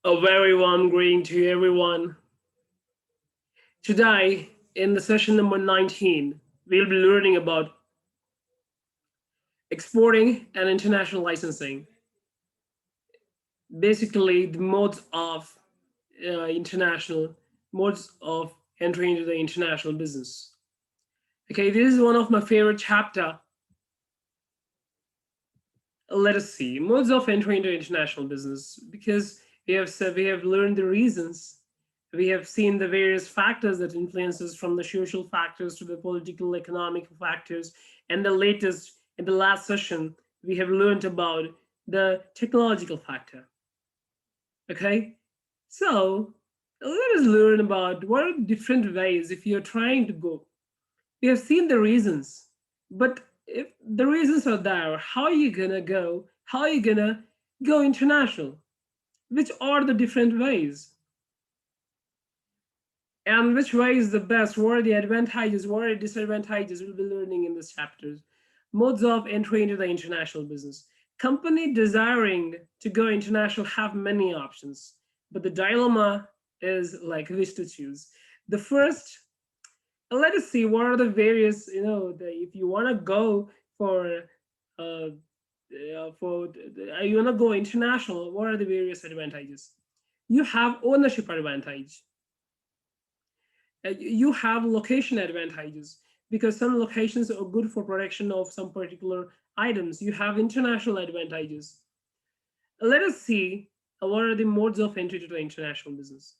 A very warm greeting to everyone. Today, in the session number 19, we'll be learning about exporting and international licensing. Basically, the modes of international modes of entering into the international business. Okay, this is one of my favorite chapter. Let us see modes of entering into international business because we have learned the reasons. We have seen the various factors that influences from the social factors to the political economic factors, and the latest in the last session we have learned about the technological factor. Okay, so let us learn about what are different ways if you're trying to go. We have seen the reasons, but if the reasons are there, how are you gonna go? How are you gonna go international? Which are the different ways? And which way is the best? What are the advantages? What are the disadvantages? We'll be learning in this chapters. Modes of entry into the international business. Company desiring to go international have many options, but the dilemma is like which to choose. The first, let us see what are the various, if you want to go for uh, you want to go international, what are the various advantages? You have ownership advantage. You have location advantages because some locations are good for production of some particular items. You have international advantages. Let us see what are the modes of entry to the international business.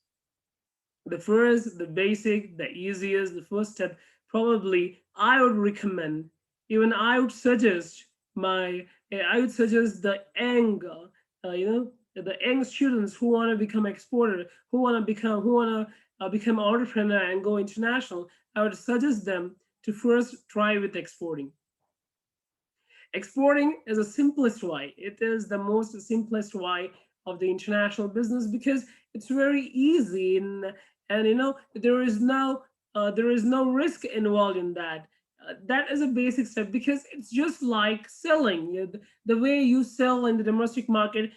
The first, the basic, the easiest, the first step, probably I would recommend, even I would suggest I would suggest the young, the young students who want to become exporter, who want to become entrepreneur and go international. I would suggest them to first try with exporting. Exporting is the simplest way. It is the most simplest way of the international business because it's very easy and there is no risk involved in that. That is a basic step because it's just like selling. The way you sell in the domestic market,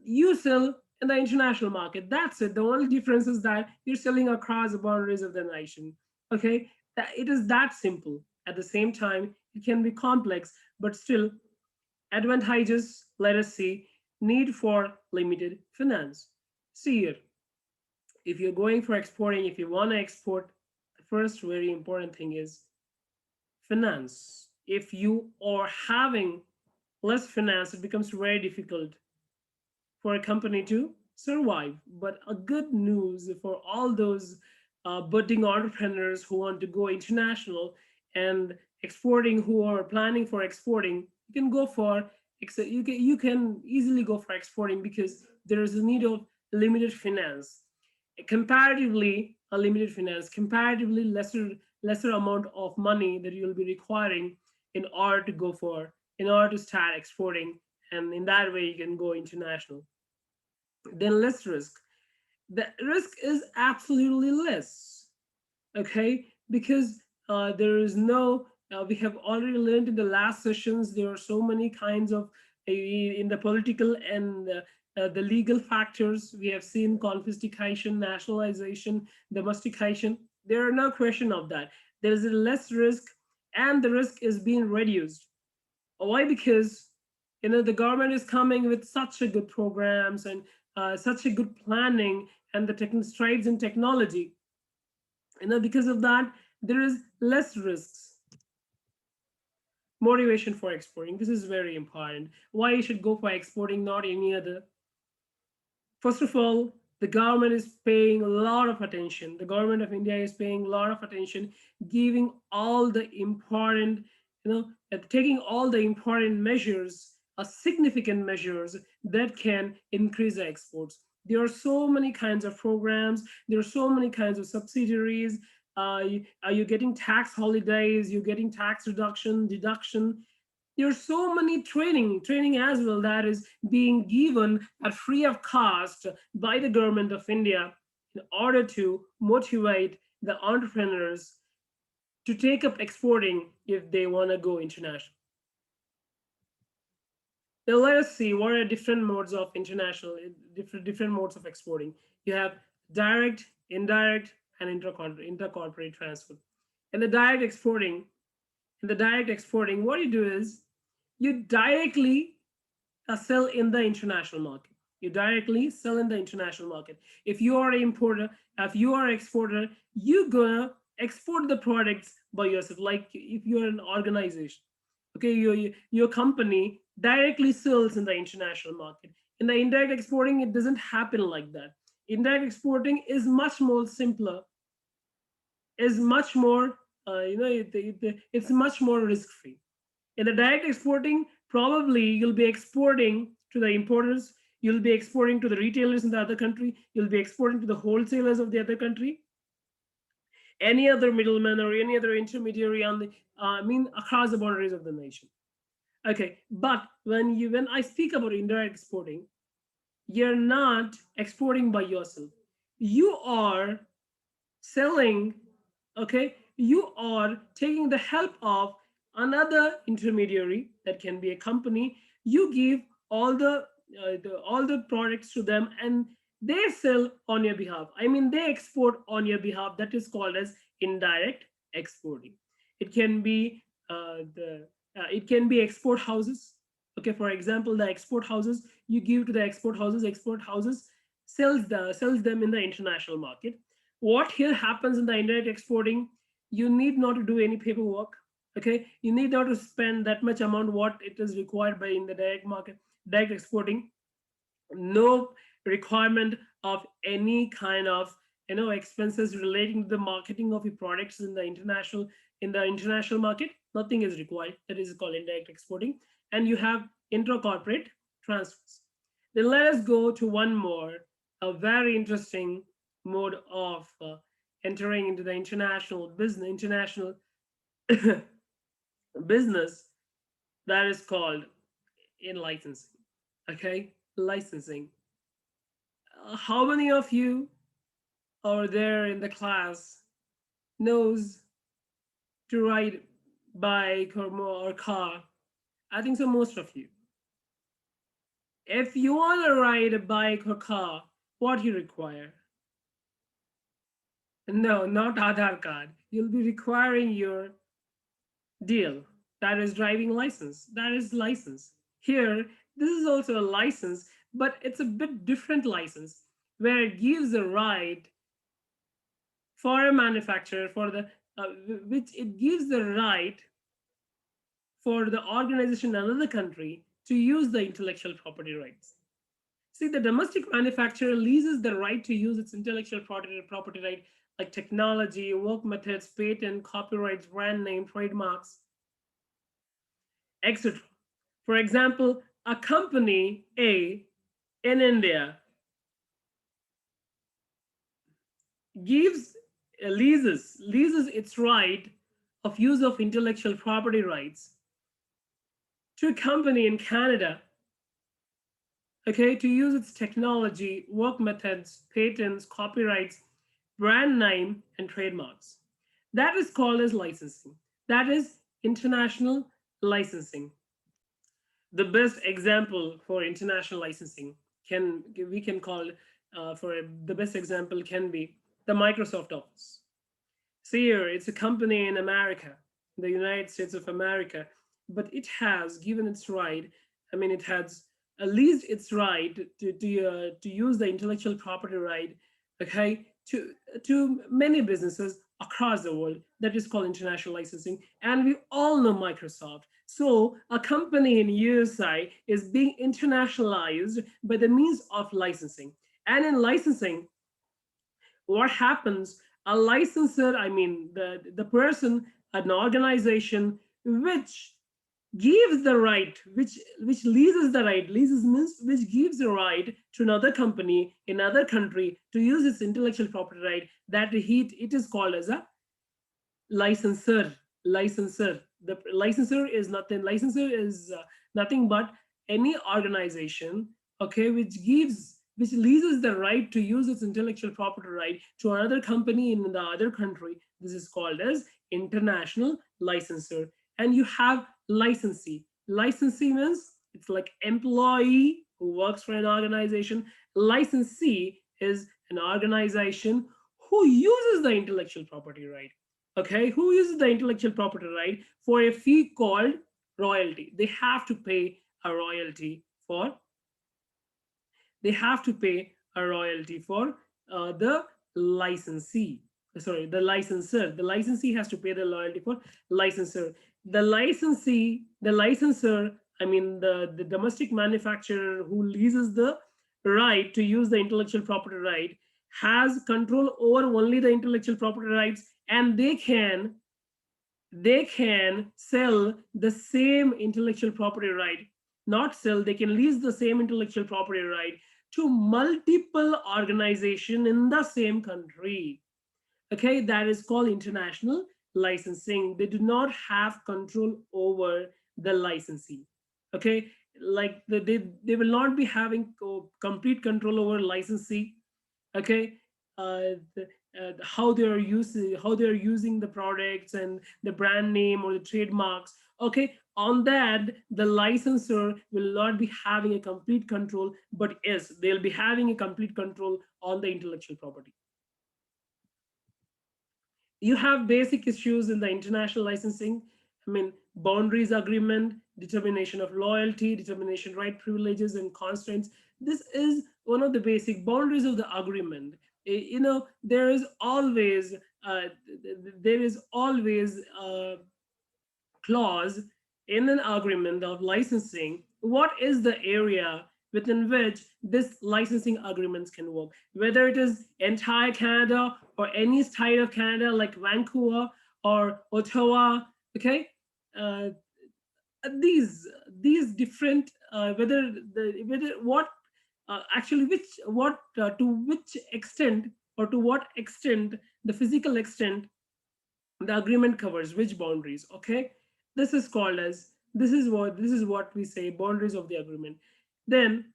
you sell in the international market. That's it. The only difference is that you're selling across the boundaries of the nation. Okay, it is that simple. At the same time, it can be complex, but still advantages. Let us see need for limited finance. See here, if you're going for exporting, if you want to export, the first very important thing is finance. If you are having less finance, it becomes very difficult for a company to survive. But a good news for all those budding entrepreneurs who want to go international and exporting, who are planning for exporting, you can go for you can easily go for exporting because there is a need of limited finance. Comparatively, a limited finance, comparatively lesser amount of money that you'll be requiring in order to go for in order to start exporting, and in that way you can go international. Then less risk. The risk is absolutely less. Okay, because there is no we have already learned in the last sessions there are so many kinds of in the political and the legal factors. We have seen confiscation, nationalization, domestication. There are no question of that. There is a less risk, and the risk is being reduced. Why? Because the government is coming with such a good programs and such a good planning and the strides in technology. Because of that, there is less risks. Motivation for exporting. This is very important. Why you should go for exporting, not any other? First of all, the government is paying a lot of attention. The government of India is paying a lot of attention, giving all the important, taking all the important measures, significant measures that can increase the exports. There are so many kinds of programs. There are so many kinds of subsidiaries. Are you getting tax holidays? You're getting tax reduction, deduction. There's so many training as well that is being given at free of cost by the government of India in order to motivate the entrepreneurs to take up exporting if they want to go international. Now let us see what are different modes of different modes of exporting. You have direct, indirect, and intercorporate transfer. In the direct exporting, what you do is you directly sell in the international market. You directly sell in the international market. If you are an importer, if you are an exporter, you're gonna export the products by yourself. Like if you're an organization, okay, your company directly sells in the international market. In the indirect exporting, it doesn't happen like that. Indirect exporting is much more simpler, is much more it's much more risk free. In the direct exporting, probably you'll be exporting to the importers, you'll be exporting to the retailers in the other country, you'll be exporting to the wholesalers of the other country, any other middleman or any other intermediary on the across the boundaries of the nation. Okay, but when I speak about indirect exporting, you're not exporting by yourself. You are selling, okay, you are taking the help of another intermediary, that can be a company. You give all the products to them, and they sell on your behalf. I mean, they export on your behalf. That is called as indirect exporting. It can be the it can be export houses. Okay, for example, the export houses, you give to the export houses sells them in the international market. What here happens in the indirect exporting, you need not to do any paperwork. Okay, you need not to spend that much amount what it is required by in the direct market. Direct exporting, no requirement of any kind of expenses relating to the marketing of your products in the international market. Nothing is required. That is called indirect exporting. And you have intra-corporate transfers. Then let us go to one more, a very interesting mode of entering into the international business, that is called in licensing. Okay, licensing. How many of you are there in the class knows to ride bike or car? I think so, most of you. If you want to ride a bike or car, what you require? No, not Aadhaar card. You'll be requiring your deal. That is driving license. That is license. Here, this is also a license, but it's a bit different license where it gives a right for a manufacturer for the which it gives the right for the organization in another country to use the intellectual property rights. See, the domestic manufacturer leases the right to use its intellectual property right, like technology, work methods, patent, copyrights, brand name, trademarks, etc. For example, a company A in India gives leases its right of use of intellectual property rights to a company in Canada, okay, to use its technology, work methods, patents, copyrights, brand name, and trademarks. That is called as licensing. That is international licensing. The best example for international licensing can we can call for the best example can be the Microsoft Office. See here, it's a company in America, the United States of America, but it has given its right. I mean, it has leased its right to use the intellectual property right, okay, to many businesses across the world. That is called international licensing, and we all know Microsoft. So a company in USA is being internationalized by the means of licensing. And in licensing, what happens, a licensor, I mean the person, an organization which gives the right, which leases the right, leases means which gives the right to another company in another country to use its intellectual property right, that it is called as a licensor. Licensor is nothing but any organization, okay, which leases the right to use its intellectual property right to another company in the other country. This is called as international licensor. And you have licensee. Licensee means It's like employee who works for an organization. Licensee is an organization who uses the intellectual property right. Okay, who uses the intellectual property right for a fee called royalty. For they have to pay a royalty for the licensee. Sorry, the licensor. The licensee has to pay the royalty for licensor. The licensor, I mean the domestic manufacturer who leases the right to use the intellectual property right has control over only the intellectual property rights, and they can sell the same intellectual property right, not sell, they can lease the same intellectual property right to multiple organization in the same country. Okay, that is called international licensing. They do not have control over the licensee. Okay, like they will not be having complete control over licensee. Okay, the, how they are using the products and the brand name or the trademarks. Okay, on that the licensor will not be having a complete control, but yes, they'll be having a complete control on the intellectual property. You have basic issues in the international licensing. I mean, boundaries agreement, determination of loyalty, determination right, privileges and constraints. This is one of the basic boundaries of the agreement. There is always a clause in an agreement of licensing. What is the area within which this licensing agreements can work? Whether it is entire Canada or any state of Canada like Vancouver or Ottawa. Okay, uh, these different whether what actually which what to which extent or to what extent the physical extent the agreement covers which boundaries. Okay, this is called as this is what we say boundaries of the agreement. Then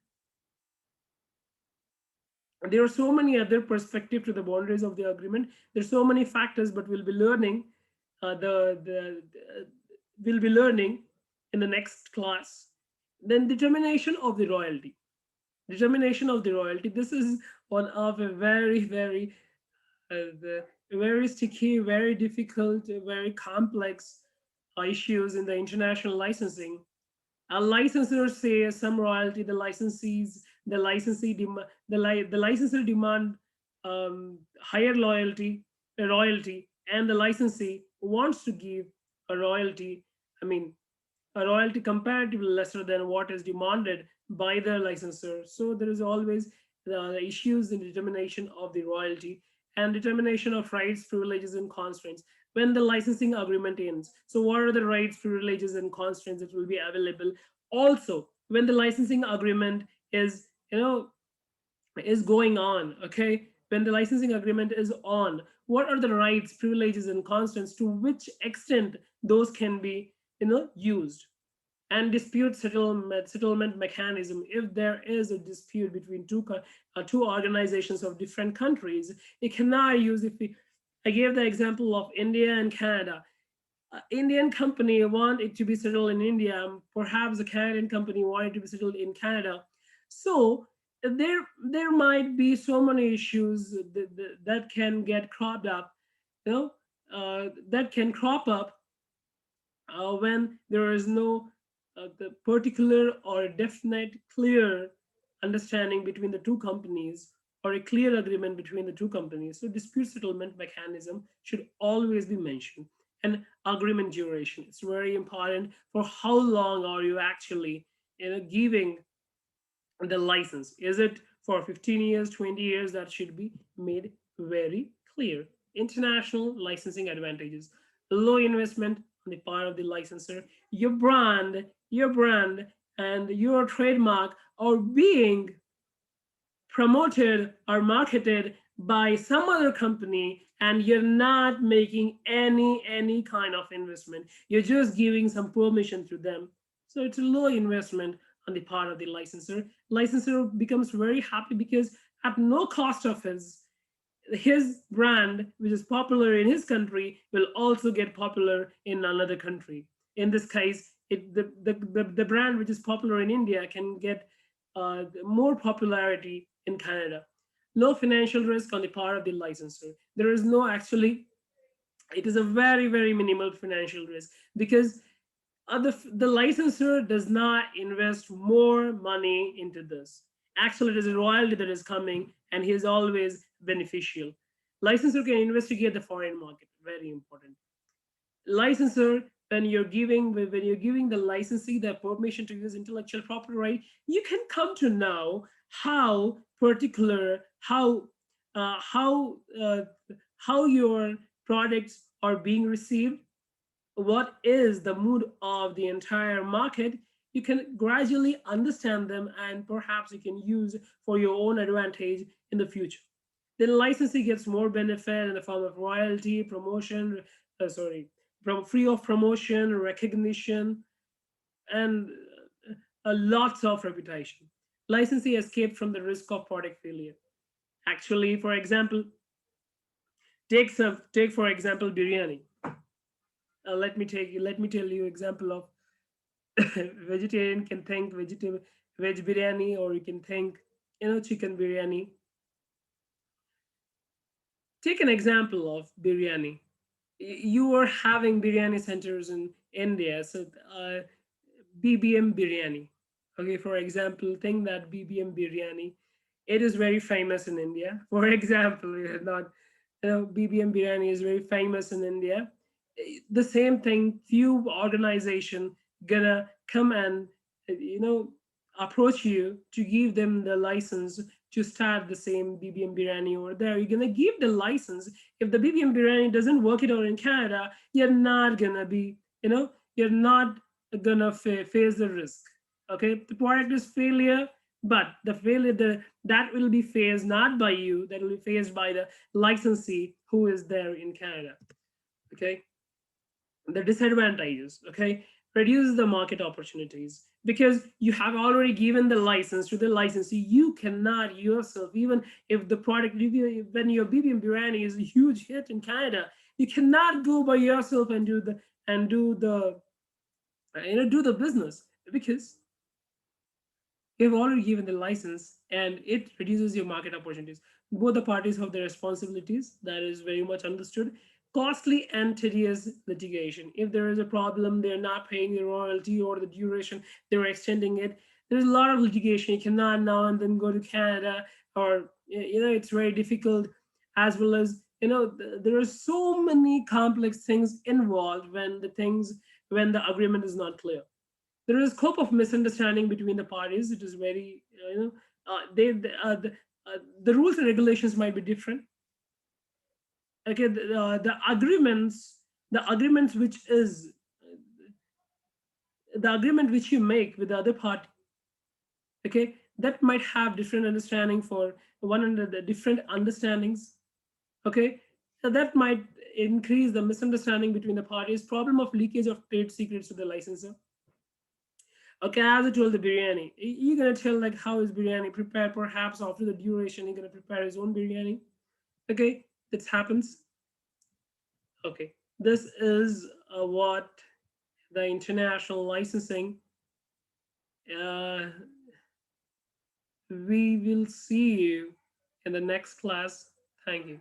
there are so many other perspectives to the boundaries of the agreement. There's so many factors, but we'll be learning the we'll be learning in the next class. Then determination of the royalty. This is one of a very sticky, very difficult, very complex issues in the international licensing. A licensor says some royalty, the licensee the licensor demand higher royalty, and the licensee wants to give a royalty. I mean, a royalty comparatively lesser than what is demanded by the licensor. So there is always the issues in determination of the royalty and determination of rights, privileges, and constraints when the licensing agreement ends. So what are the rights, privileges, and constraints that will be available? Also, when the licensing agreement is going on. Okay, when the licensing agreement is on, what are the rights, privileges, and constraints, to which extent those can be used? And dispute settlement mechanism. If there is a dispute between two organizations of different countries, it cannot use. I gave the example of India and Canada. Indian company want it to be settled in India. Perhaps a Canadian company want it to be settled in Canada. So there might be so many issues that can get cropped up, that can crop up when there is no the particular or definite clear understanding between the two companies or a clear agreement between the two companies. So dispute settlement mechanism should always be mentioned. And agreement duration, it's very important. For how long are you actually giving the license? Is it for 15 years, 20 years? That should be made very clear. International licensing advantages: low investment on the part of the licensor. Your brand and your trademark are being promoted or marketed by some other company, and you're not making any kind of investment. You're just giving some permission to them. So it's a low investment on the part of the licensor becomes very happy because at no cost of his brand, which is popular in his country, will also get popular in another country. In this case, the brand which is popular in India can get more popularity in Canada. Low financial risk on the part of the licensor. There is no actually, it is a very minimal financial risk because the licensor does not invest more money into this. Actually, it is a royalty that is coming, and he is always beneficial. Licensor can investigate the foreign market. Very important. Licensor, when you're giving the licensee the permission to use intellectual property right, you can come to know how particular uh, how uh, how your products are being received, what is the mood of the entire market. You can gradually understand them and perhaps you can use for your own advantage in the future. The licensee gets more benefit in the form of royalty, promotion, from free of promotion, recognition, and lots of reputation. Licensee escaped from the risk of product failure. Actually, for example, take for example biryani. Let me tell you example of vegetarian can think vegetable veg biryani, or you can think chicken biryani. Take an example of biryani. You are having biryani centers in India, so BBM biryani. Okay, for example, think that BBM biryani, it is very famous in India. For example, we are not, BBM biryani is very famous in India. The same thing, few organization gonna come and you know approach you to give them the license to start the same BBM biryani over there. You're gonna give the license. If the BBM biryani doesn't work it out in Canada, you're not gonna be, you're not gonna face the risk. Okay, the product is failure, but that will be faced not by you, that will be faced by the licensee who is there in Canada. Okay, the disadvantages, okay, reduces the market opportunities because you have already given the license to the licensee. You cannot yourself, even if the product review, when your BBM biryani is a huge hit in Canada, you cannot go by yourself and do the do the business because you've already given the license and it reduces your market opportunities. Both the parties have their responsibilities. That is very much understood. Costly and tedious litigation. If there is a problem, they're not paying the royalty or the duration, they're extending it. There's a lot of litigation. You cannot now and then go to Canada, or it's very difficult, as well as there are so many complex things involved when the agreement is not clear. There is scope of misunderstanding between the parties. It is very, the rules and regulations might be different. Okay, the agreements the agreement which you make with the other party. Okay, that might have different understanding for one under the different understandings. Okay, so that might increase the misunderstanding between the parties. Problem of leakage of trade secrets to the licensor. Okay, as I told the biryani, you're gonna tell like how is biryani prepared. Perhaps after the duration, you're gonna prepare his own biryani. Okay, this happens. Okay, this is what the international licensing. Uh, we will see you in the next class. Thank you.